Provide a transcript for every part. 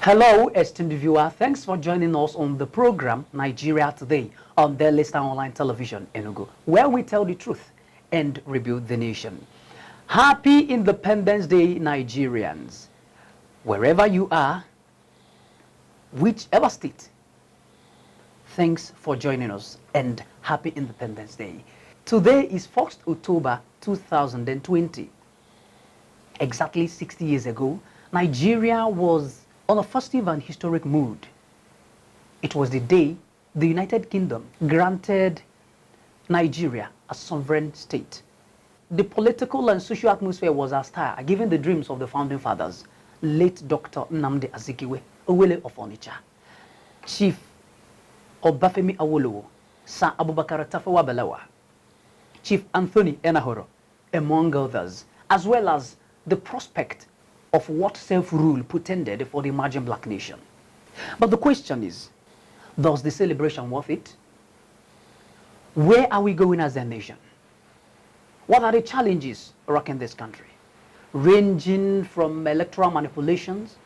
Hello, esteemed viewer. Thanks for joining us on the program Nigeria Today on Daily Star Online Television, Enugu, where we tell the truth and rebuild the nation. Happy Independence Day, Nigerians. Wherever you are, whichever state, thanks for joining us and happy Independence Day. Today is 1st October 2020. Exactly 60 years ago, Nigeria was on a festive and historic mood. It was the day the United Kingdom granted Nigeria a sovereign state. The political and social atmosphere was astir, given the dreams of the founding fathers, late Dr. Nnamdi Azikiwe, Owele of Onitsha, Chief Obafemi Awolowo, Sir Abubakar Tafawa Balewa, Chief Anthony Enahoro, among others, as well as the prospect of what self-rule portended for the emerging black nation. But the question is, does the celebration worth it? Where are we going as a nation? What are the challenges rocking this country? Ranging from electoral manipulations,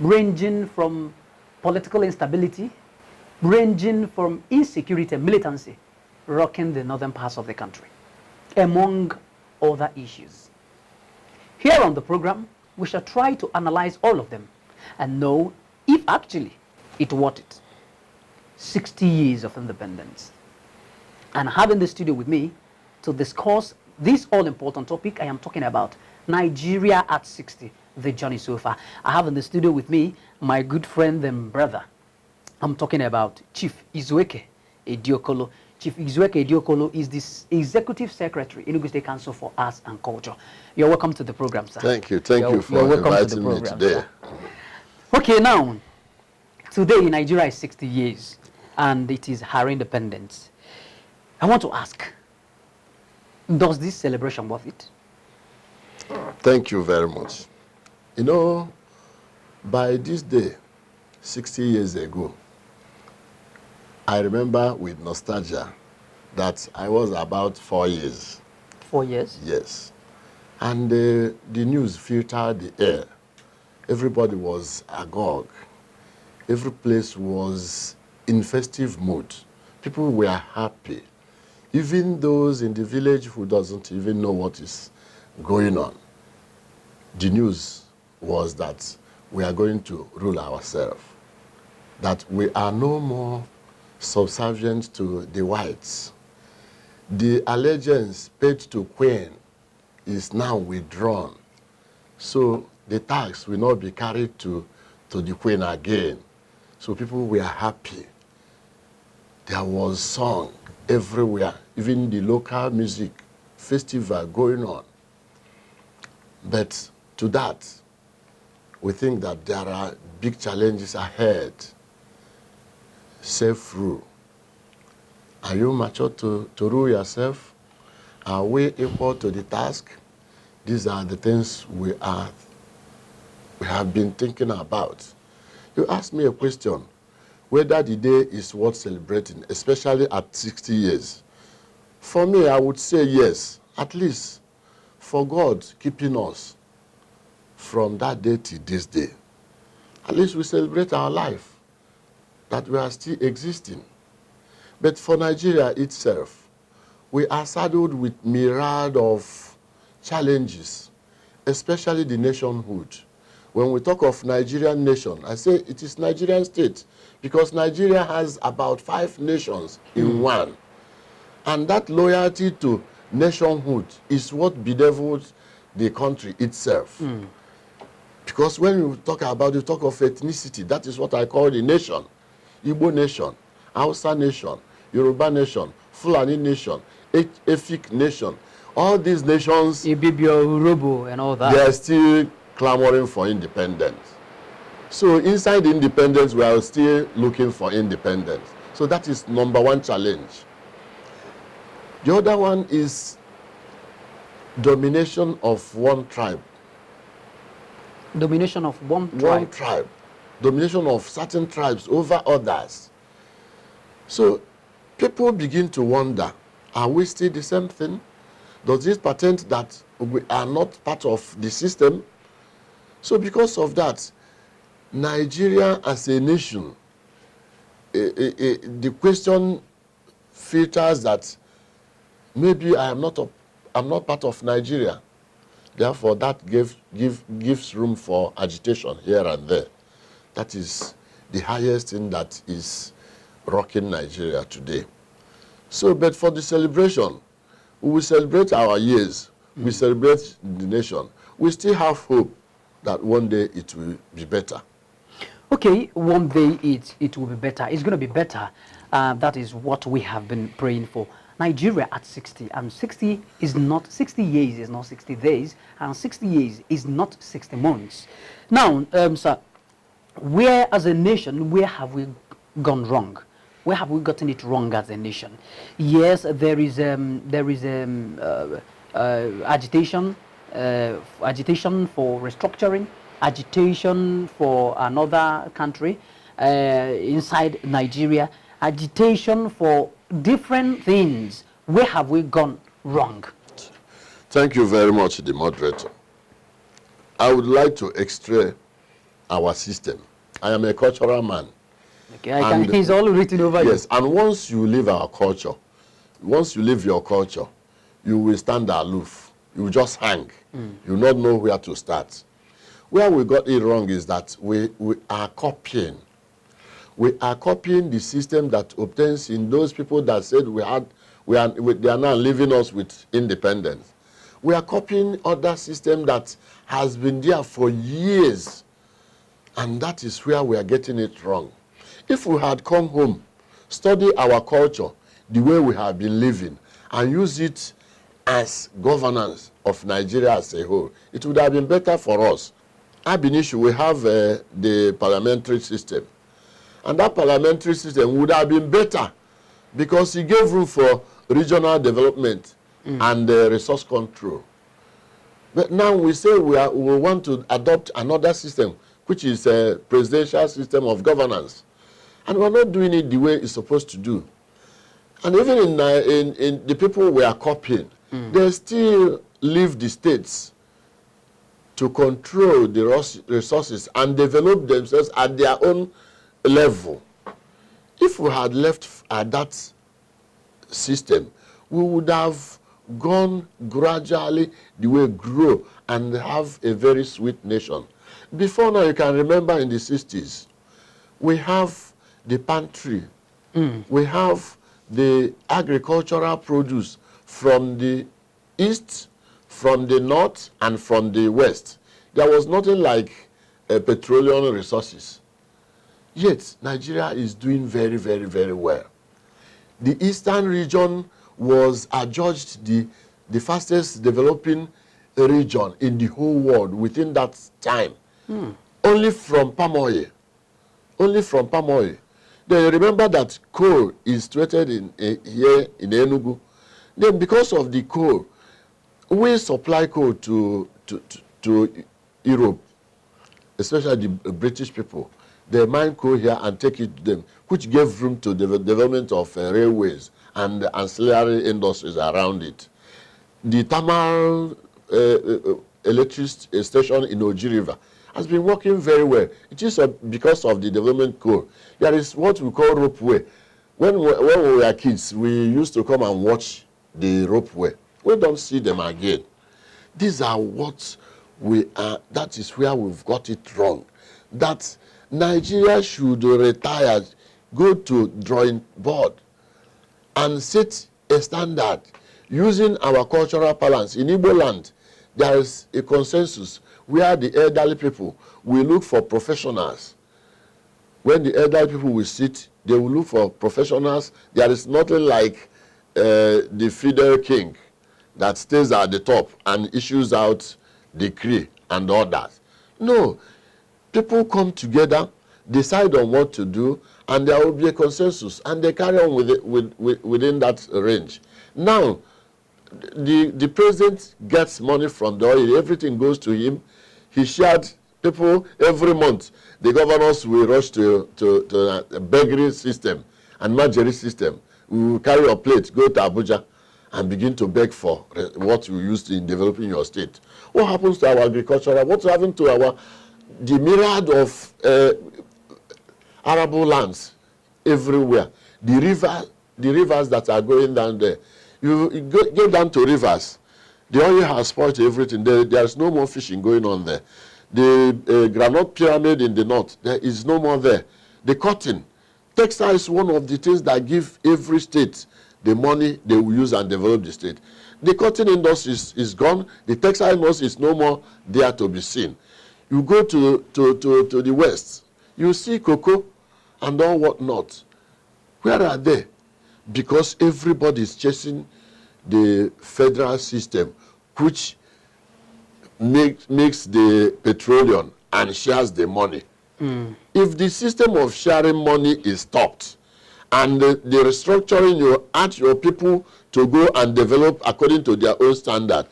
ranging from political instability, ranging from insecurity and militancy, rocking the northern parts of the country, among other issues. Here on the program, we shall try to analyze all of them and know if actually it worth it. 60 years of independence. And I have in the studio with me to discuss this all-important topic I am talking about, Nigeria at 60, the journey so far. I have in the studio with me my good friend and brother. I'm talking about Chief Izueke Ediokolo. Chief Izueke Ediokolo is the Executive Secretary, Enugu State Council for Arts and Culture. You're welcome to the program, sir. Thank you. Thank you for inviting me today. Sir. Okay, now, today Nigeria is 60 years, and it is her independence. I want to ask, does this celebration worth it? Thank you very much. You know, by this day, 60 years ago, I remember with nostalgia that I was about 4 years. 4 years? Yes. And the news filtered the air. Everybody was agog. Every place was in festive mood. People were happy. Even those in the village who doesn't even know what is going on. The news was that we are going to rule ourselves. That we are no more subservient to the whites. The allegiance paid to Queen is now withdrawn. So the tax will not be carried to the Queen again. So people were happy. There was song everywhere, even the local music festival going on. But to that, we think that there are big challenges ahead. Self-rule. Are you mature to rule yourself? Are we equal to the task? These are the things we have been thinking about. You asked me a question, whether the day is worth celebrating, especially at 60 years. For me, I would say yes, at least for God keeping us from that day to this day. At least we celebrate our life, that we are still existing. But for Nigeria itself, we are saddled with myriad of challenges, especially the nationhood. When we talk of Nigerian nation, I say it is Nigerian state because Nigeria has about 5 nations in one. And that loyalty to nationhood is what bedeviled the country itself. Because when we talk about the talk of ethnicity, that is what I call the nation. Igbo nation, Hausa nation, Yoruba nation, Fulani nation, Efik nation. All these nations, Ibibio, Urobo, and all that. they are still clamoring for independence. So inside independence, we are still looking for independence. So that is number one challenge. The other one is domination of one tribe. Domination of one tribe. One tribe. Domination of certain tribes over others. So people begin to wonder, are we still the same thing? Does this patent that we are not part of the system? So because of that, Nigeria as a nation, the question filters that maybe I'm not part of Nigeria. Therefore, that gives room for agitation here and there. That is the highest thing that is rocking Nigeria today. So, but for the celebration, we will celebrate our years. We celebrate the nation. We still have hope that one day it will be better. Okay, one day it will be better. It's going to be better. That is what we have been praying for. Nigeria at 60, and 60 is not 60 years, is not 60 days, and 60 years is not 60 months. Now, sir, where as a nation, where have we gone wrong? Where have we gotten it wrong as a nation? Yes, there is agitation, agitation for restructuring, agitation for another country inside Nigeria, agitation for different things. Where have we gone wrong? Thank you very much, the moderator. I would like to extract our system. I am a cultural man. Okay, he's all written over you. Yes, and once you leave our culture, once you leave your culture, you will stand aloof. You will just hang. You will not know where to start. Where we got it wrong is that we are copying. We are copying the system that obtains in those people that said they are now leaving us with independence. We are copying other system that has been there for years. And that is where we are getting it wrong. If we had come home, study our culture, the way we have been living, and use it as governance of Nigeria as a whole, it would have been better for us. Ab initio, we have the parliamentary system. And that parliamentary system would have been better because it gave room for regional development and resource control. But now we say we want to adopt another system, which is a presidential system of governance. And we're not doing it the way it's supposed to do. And even in the people we are copying, they still leave the states to control the resources and develop themselves at their own level. If we had left at that system, we would have gone gradually the way grow and have a very sweet nation. Before now, you can remember in the 60s, we have the pantry. We have the agricultural produce from the east, from the north, and from the west. There was nothing like petroleum resources. Yet, Nigeria is doing very, very, very well. The eastern region was adjudged the fastest developing region in the whole world within that time. Only from palm oil. Only from palm oil. Then remember that coal is situated here in Enugu. Then because of the coal, we supply coal to Europe, especially the British people. They mine coal here and take it to them, which gave room to the development of railways and ancillary industries around it. The thermal electric station in Oji River has been working very well. It is because of the development coal. There is what we call ropeway. When we were kids, we used to come and watch the ropeway. We don't see them again. These are what we are. That is where we've got it wrong. That Nigeria should retire, go to drawing board, and set a standard using our cultural balance. In Igbo land, there is a consensus where the elderly people will look for professionals. When the elderly people will sit, they will look for professionals. There is nothing like the Fidel King that stays at the top and issues out decree and orders. No. People come together, decide on what to do, and there will be a consensus, and they carry on with it, within that range. Now, the president gets money from the oil. Everything goes to him. He shared people every month. The governors will rush to a beggary system and margery system. We will carry a plate, go to Abuja, and begin to beg for what you used in developing your state. What happens to our agriculture? What's happening to our the myriad of arable lands everywhere, the rivers that are going down there. You go down to rivers, the oil has spoiled everything. There's no more fishing going on there. The granite pyramid in the north, there is no more there. The cotton, textile is one of the things that give every state the money they will use and develop the state. The cotton industry is gone. The textile industry is no more there to be seen. You go to the west, you see cocoa and all whatnot. Where are they? Because everybody is chasing the federal system, which makes the petroleum and shares the money. If the system of sharing money is stopped and the restructuring, you ask your people to go and develop according to their own standard,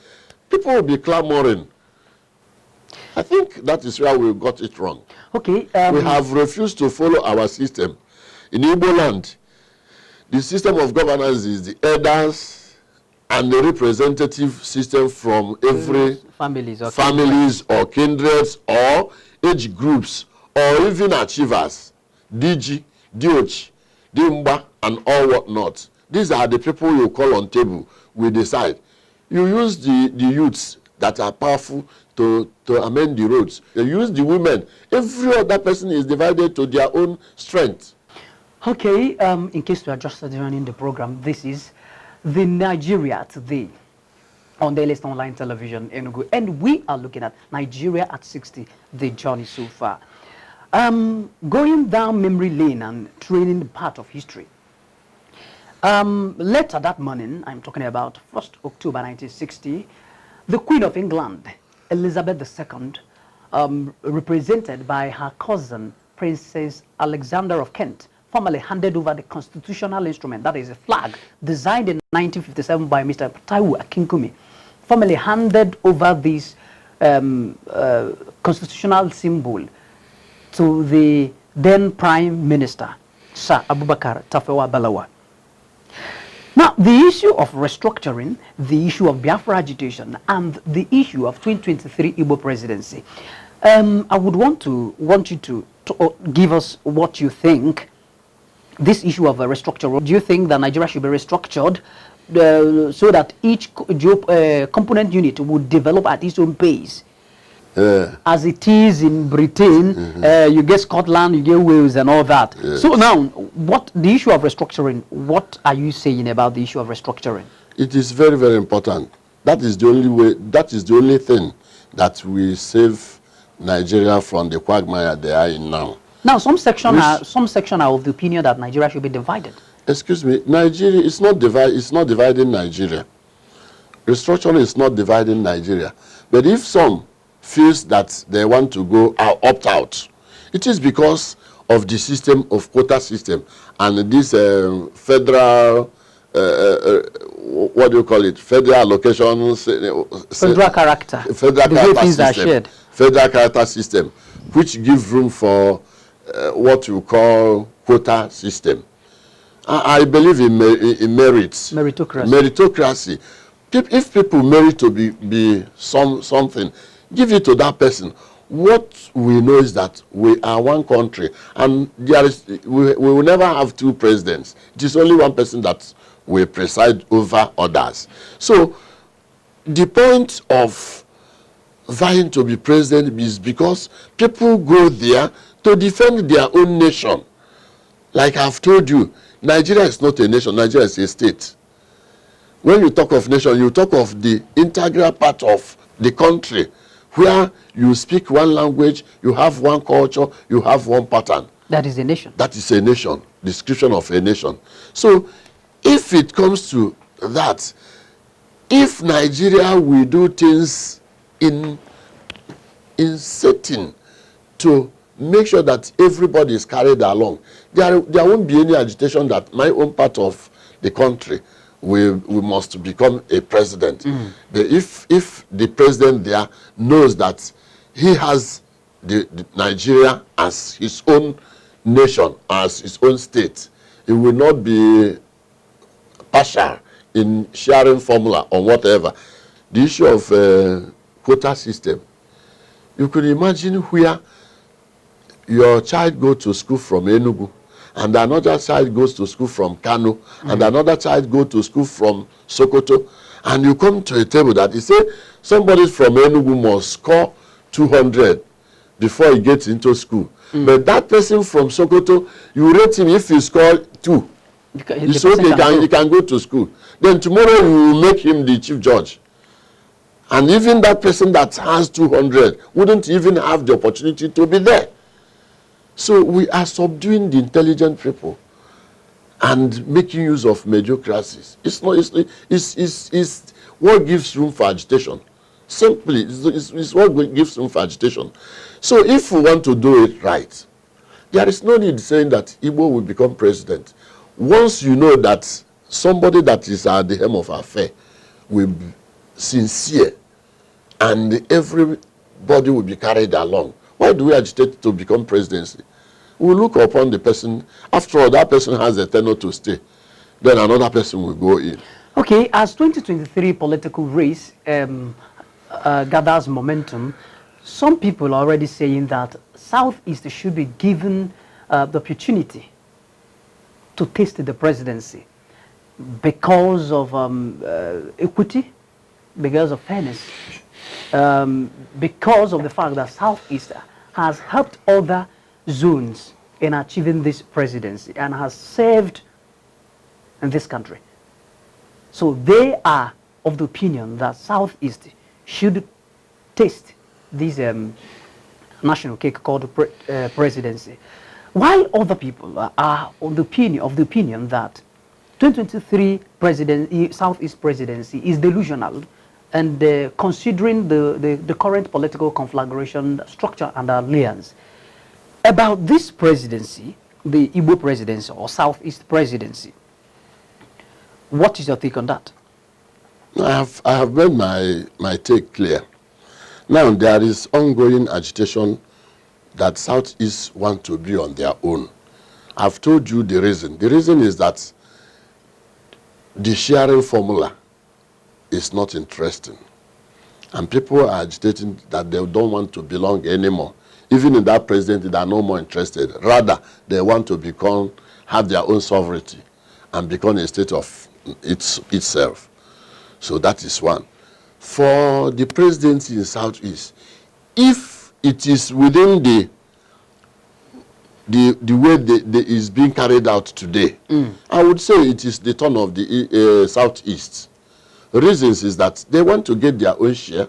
people will be clamoring. I think that is where we got it wrong. Okay. We have refused to follow our system. In Igbo land, the system of governance is the elders and the representative system from every families or kindreds or age groups or even achievers, DG, DOH, Dimba, and all whatnot. These are the people you call on table. We decide. You use the youths that are powerful to amend the roads. You use the women. Every other person is divided to their own strength. Okay, in case you are just joining the program, this is the Nigeria Today on the latest online television Enugu, and we are looking at Nigeria at 60, the journey so far. Going down memory lane and training part of history. Later that morning, I'm talking about 1st October 1960, the Queen of England, Elizabeth II, represented by her cousin, Princess Alexander of Kent, formally handed over the constitutional instrument, that is a flag, designed in 1957 by Mr. Taiwo Akinkunmi, formally handed over this constitutional symbol to the then Prime Minister, Sir Abubakar Tafawa Balewa. Now, the issue of restructuring, the issue of Biafra agitation, and the issue of 2023 Igbo presidency, I would want you to give us what you think. This issue of a restructure, do you think that Nigeria should be restructured so that each component unit would develop at its own pace? As it is in Britain, you get Scotland, you get Wales and all that. Yes. So now, what the issue of restructuring, what are you saying about the issue of restructuring? It is very, very important. That is the only way, that is the only thing that will save Nigeria from the quagmire they are in now. Now, some section are of the opinion that Nigeria should be divided. Excuse me, Nigeria is not dividing Nigeria. Restructuring is not dividing Nigeria. But if some feels that they want to go opt out, it is because of the system of quota system and this federal what do you call it? Federal allocation, federal character. Federal character system. Are shared. Federal character system, which give room for what you call quota system. I believe in merits. Meritocracy. Meritocracy. If people merit to be something, give it to that person. What we know is that we are one country, and we will never have two presidents. It is only one person that will preside over others. So the point of vying to be president is because people go there to defend their own nation. Like I've told you, Nigeria is not a nation, Nigeria is a state. When you talk of nation, you talk of the integral part of the country where you speak one language, you have one culture, you have one pattern. That is a nation. That is a nation, description of a nation. So if it comes to that, if Nigeria will do things in setting to make sure that everybody is carried along, there won't be any agitation that my own part of the country we must become a president. But if the president there knows that he has the Nigeria as his own nation, as his own state, he will not be partial in sharing formula or whatever. The issue of quota system, You could imagine where your child goes to school from Enugu, and another child goes to school from Kano, and another child goes to school from Sokoto, and you come to a table that you say somebody from Enugu must score 200 before he gets into school. But that person from Sokoto, you rate him if he scored 2. It's okay, he can go to school. Then tomorrow you will make him the chief judge. And even that person that has 200 wouldn't even have the opportunity to be there. So we are subduing the intelligent people and making use of mediocrities. It's what gives room for agitation. Simply, it's what gives room for agitation. So if we want to do it right, there is no need saying that Igbo will become president. Once you know that somebody that is at the helm of our affair will be sincere and everybody will be carried along, why do we agitate to become presidency? We look upon the person. After all, that person has a tenure to stay. Then another person will go in. Okay, as 2023 political race gathers momentum, some people are already saying that Southeast should be given the opportunity to taste the presidency because of equity, because of fairness, because of the fact that Southeast has helped other zones in achieving this presidency and has served in this country. So they are of the opinion that Southeast should taste this national cake called presidency, while other people are of the opinion that 2023 Southeast presidency is delusional, and considering the current political conflagration structure and alliance. About this presidency, the Igbo presidency or Southeast presidency, what is your take on that? I have made my take clear. Now there is ongoing agitation that Southeast want to be on their own. I've told you the reason. The reason is that the sharing formula is not interesting. And people are agitating that they don't want to belong anymore. Even in that presidency, they are no more interested. Rather, they want to have their own sovereignty and become a state of itself. So that is one. For the presidency in Southeast, if it is within the way that is being carried out today, I would say it is the turn of the Southeast. The reasons is that they want to get their own share.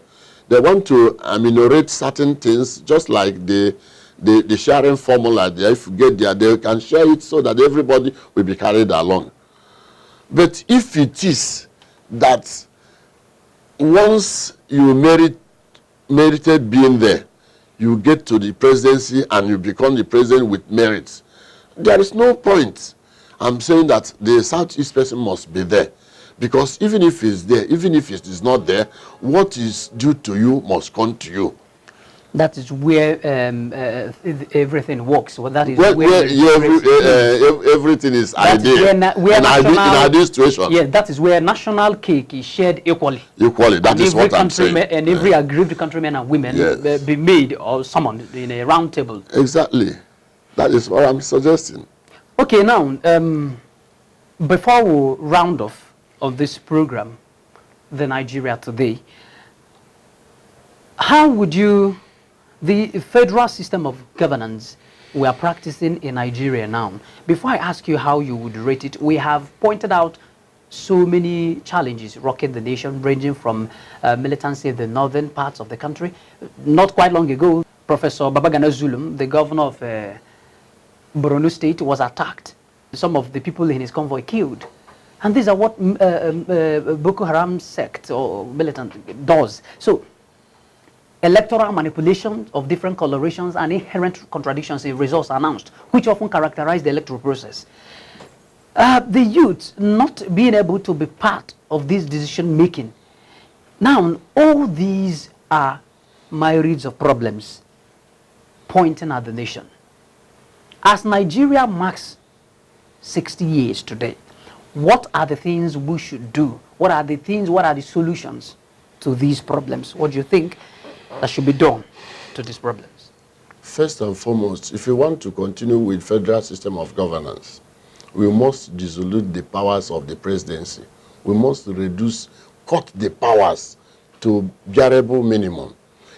They want to ameliorate certain things, just like the sharing formula there. If you get there, they can share it so that everybody will be carried along. But if it is that once you merited being there, you get to the presidency and you become the president with merits, there is no point. I'm saying that the Southeast person must be there. Because even if it's there, even if it is not there, what is due to you must come to you. That is where everything works. Well, that is everything is ideal. In ideal situation. Yes, that is where national cake is shared equally. Equally, that is what I'm saying. And every aggrieved countrymen and women be made or summoned in a round table. Exactly. That is what I'm suggesting. Okay, now, before we round off of this program, the Nigeria Today, how would you, the federal system of governance we are practicing in Nigeria now, before I ask you how you would rate it, we have pointed out so many challenges rocking the nation, ranging from militancy in the northern parts of the country. Not quite long ago, Professor Babagana Zulum, the governor of Borno State, was attacked. Some of the people in his convoy killed. And these are what Boko Haram sect or militant does. So, electoral manipulation of different colorations and inherent contradictions in results announced, which often characterize the electoral process. The youth not being able to be part of this decision making. Now, all these are myriads of problems pointing at the nation. As Nigeria marks 60 years today, what are the things we should do? What are the solutions to these problems? What do you think that should be done? to these problems? First and foremost, if we want to continue with federal system of governance, we must dissolve the powers of the presidency. We must cut the powers to bearable minimum.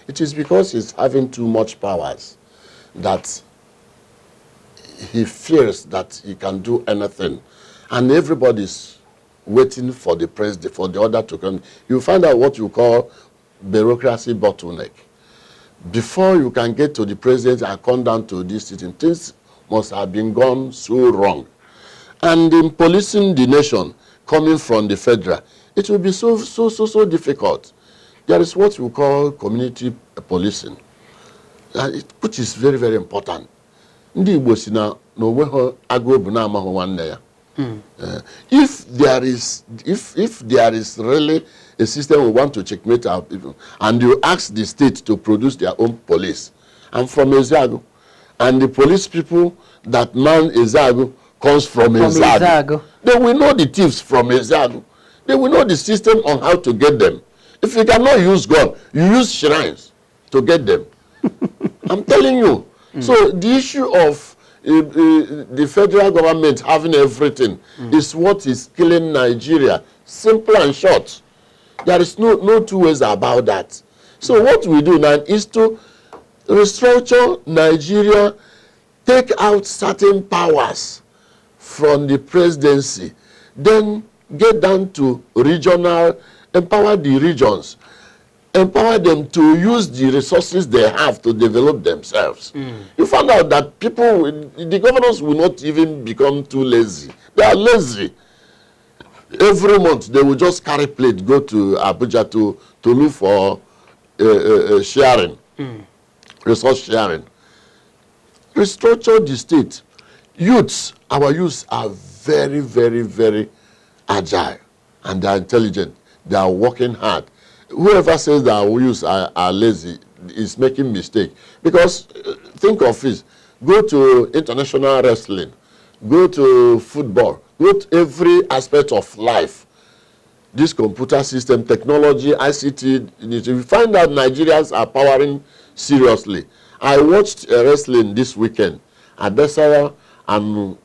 It is because he's having too much powers that he fears that he can do anything. And everybody's waiting for the president, for the order to come. You find out what you call bureaucracy bottleneck. Before you can get to the president and come down to this sitting, things must have been gone so wrong. And in policing the nation, coming from the federal, it will be so difficult. There is what we call community policing, which is very, very important. Ndị Igbo si na onwe ha agụ bụ na amahụ nwanne ya. If there is really a system we want to checkmate our people, and you ask the state to produce their own police, and from Ezeagu, and the police people that man Ezeagu comes from Ezeagu, they will know the thieves from Ezeagu. They will know the system on how to get them. If you cannot use gun, you use shrines to get them. I'm telling you. So the issue of the federal government having everything is what is killing Nigeria. Simple and short. There is no two ways about that. So what we do now is to restructure Nigeria, take out certain powers from the presidency, then get down to regional, empower the regions, empower them to use the resources they have to develop themselves. You find out that people, the governors will not even become too lazy. They are lazy. Every month they will just carry plate, go to Abuja to look for sharing, resource sharing. Restructure the state. Youths, our youths are very, very, very agile and they are intelligent. They are working hard. Whoever says that our youths are lazy is making mistake. Because think of it, go to international wrestling, go to football, go to every aspect of life. This computer system, technology, ICT, you find that Nigerians are powering seriously. I watched wrestling this weekend, Adesanya and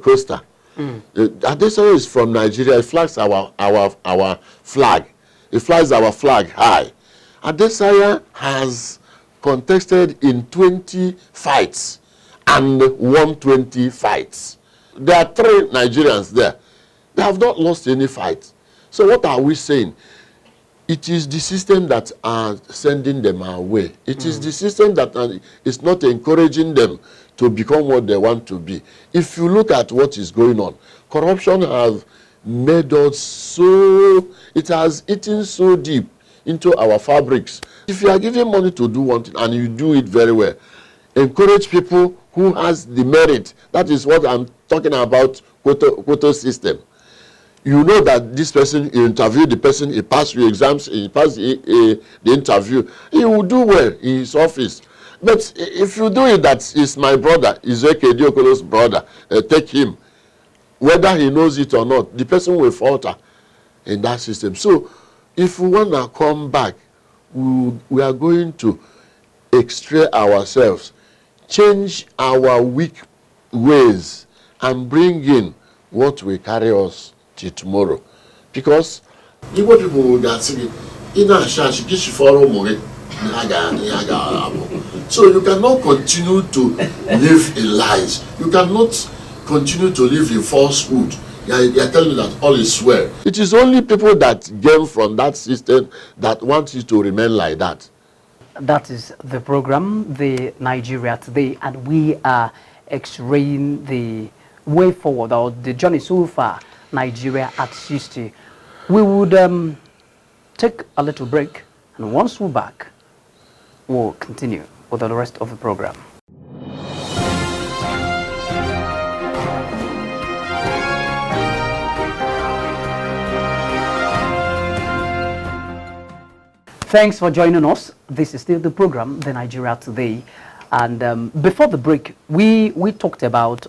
Costa. Adesanya is from Nigeria. He flags our flag. He flies our flag high. Adesanya has contested in 20 fights and won 20 fights. There are 3 Nigerians there. They have not lost any fight. So what are we saying? It is the system that are sending them our way. It is the system that is not encouraging them to become what they want to be. If you look at what is going on, corruption has made us so, it has eaten so deep into our fabrics. If you are giving money to do one thing and you do it very well, encourage people who has the merit. That is what I'm talking about, quota system. You know that this person, you interview the person, he passed your exams, he passed the interview, he will do well in his office. But if you do it that is my brother, Ezekiel Diokolo's brother, take him, whether he knows it or not, the person will falter in that system. So if we want to come back, we are going to extract ourselves, change our weak ways, and bring in what will carry us till tomorrow. Because Igbo people will say, so you cannot continue to live in lies. You cannot continue to live in falsehood. You are telling me that all is well. It is only people that gain from that system that want you to remain like that. That is the program, the Nigeria Today, and we are x-raying the way forward, or the journey so far, Nigeria at 60. We would take a little break, and once we're back, we'll continue with the rest of the program. Thanks for joining us. This is still the program, The Nigeria Today. And before the break, we talked about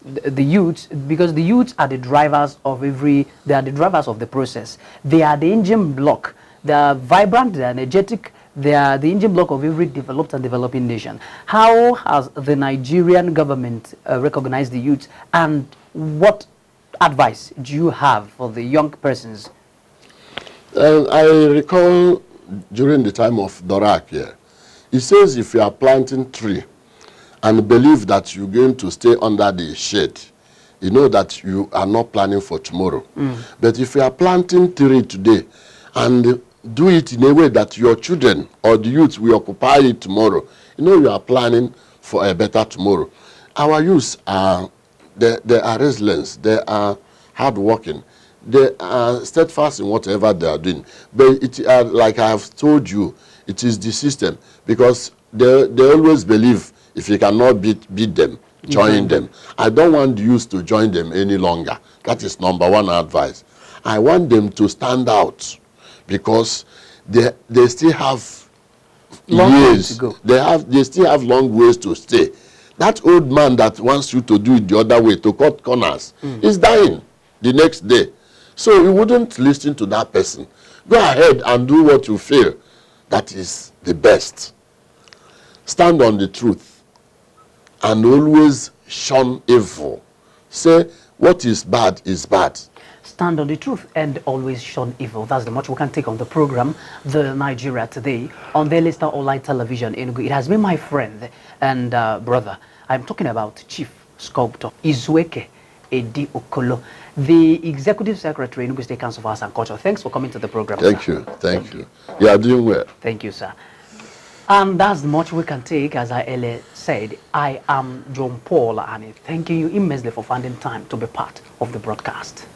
the youths, because the youths are the drivers of they are the drivers of the process. They are the engine block. They are vibrant, they are energetic, They are the engine block of every developed and developing nation. How has the Nigerian government recognized the youth, and what advice do you have for the young persons? I recall during the time of Dorak here, he says if you are planting tree and believe that you're going to stay under the shade, you know that you are not planning for tomorrow. But if you are planting tree today and do it in a way that your children or the youth will occupy it tomorrow, you know you are planning for a better tomorrow. Our youth are, they are resilient, they are hardworking, they are steadfast in whatever they are doing. But it, like I have told you, it is the system, because they always believe if you cannot beat them, join them. I don't want the youth to join them any longer. That is number one advice. I want them to stand out, because they still have Long ways years. to go. They still have long ways to stay. That old man that wants you to do it the other way, to cut corners, is dying the next day. So you wouldn't listen to that person. Go ahead and do what you feel that is the best. Stand on the truth and always shun evil. Say what is bad is bad. Stand on the truth and always shun evil. That's the much we can take on the program, The Nigeria Today, on the Leicester Online Television in Enugu. It has been my friend and brother. I'm talking about Chief Sculptor Izueke Edi Okolo, the Executive Secretary, Enugu State Council for Arts and Culture. Thanks for coming to the program, Thank sir. you. Thank you. You are doing well. Thank you, sir. And that's the much we can take. As I earlier said, I am John Paul, and thanking you immensely for finding time to be part of the broadcast.